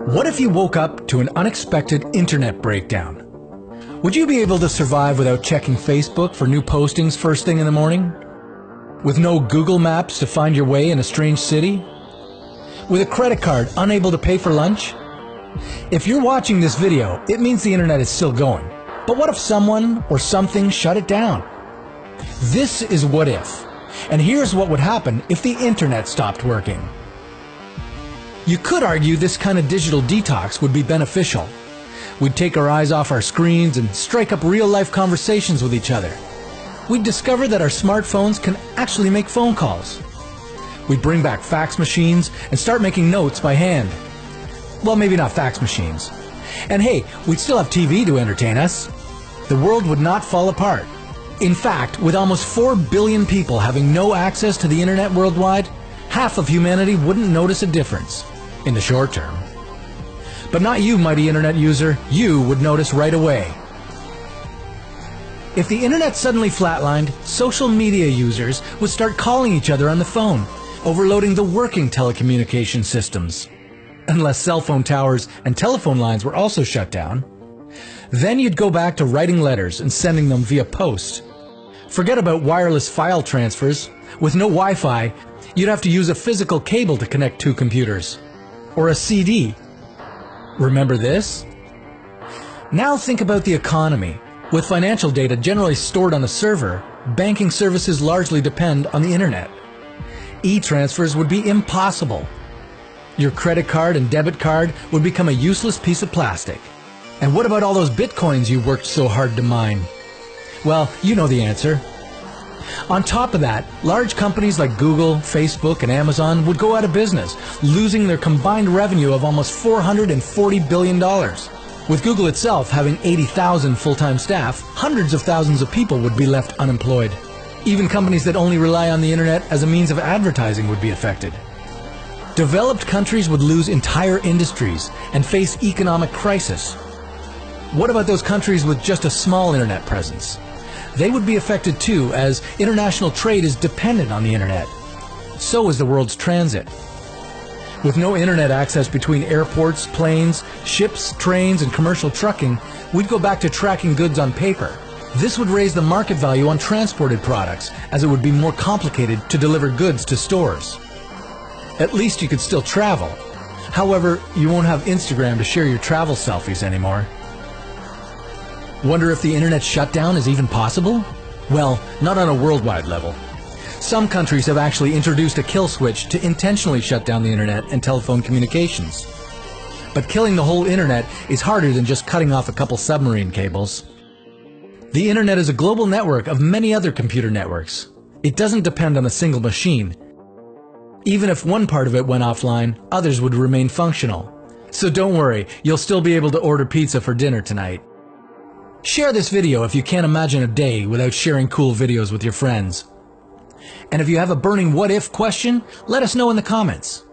What if you woke up to an unexpected internet breakdown? Would you be able to survive without checking Facebook for new postings first thing in the morning? With no Google Maps to find your way in a strange city? With a credit card unable to pay for lunch? If you're watching this video, it means the internet is still going. But what if someone or something shut it down? This is What If. And here's what would happen if the internet stopped working. You could argue this kind of digital detox would be beneficial. We'd take our eyes off our screens and strike up real-life conversations with each other. We'd discover that our smartphones can actually make phone calls. We'd bring back fax machines and start making notes by hand. Well, maybe not fax machines. And hey, we'd still have TV to entertain us. The world would not fall apart. In fact, with almost 4 billion people having no access to the internet worldwide, half of humanity wouldn't notice a difference in the short term. But not you, mighty internet user. You would notice right away. If the internet suddenly flatlined, social media users would start calling each other on the phone, overloading the working telecommunication systems. Unless cell phone towers and telephone lines were also shut down. Then you'd go back to writing letters and sending them via post. Forget about wireless file transfers. With no Wi-Fi, you'd have to use a physical cable to connect two computers. Or a CD. Remember this? Now think about the economy. With financial data generally stored on a server, banking services largely depend on the internet. E-transfers would be impossible. Your credit card and debit card would become a useless piece of plastic. And what about all those bitcoins you worked so hard to mine? Well, you know the answer. On top of that, large companies like Google, Facebook, and Amazon would go out of business, losing their combined revenue of almost $440 billion. With Google itself having 80,000 full-time staff, hundreds of thousands of people would be left unemployed. Even companies that only rely on the internet as a means of advertising would be affected. Developed countries would lose entire industries and face economic crisis. What about those countries with just a small internet presence? They would be affected too, as international trade is dependent on the internet. So is the world's transit. With no internet access between airports, planes, ships, trains, and commercial trucking, we'd go back to tracking goods on paper. This would raise the market value on transported products, as it would be more complicated to deliver goods to stores. At least you could still travel. However, you won't have Instagram to share your travel selfies anymore. Wonder if the internet shutdown is even possible? Well, not on a worldwide level. Some countries have actually introduced a kill switch to intentionally shut down the internet and telephone communications. But killing the whole internet is harder than just cutting off a couple submarine cables. The internet is a global network of many other computer networks. It doesn't depend on a single machine. Even if one part of it went offline, others would remain functional. So don't worry, you'll still be able to order pizza for dinner tonight. Share this video if you can't imagine a day without sharing cool videos with your friends. And if you have a burning what if question, let us know in the comments.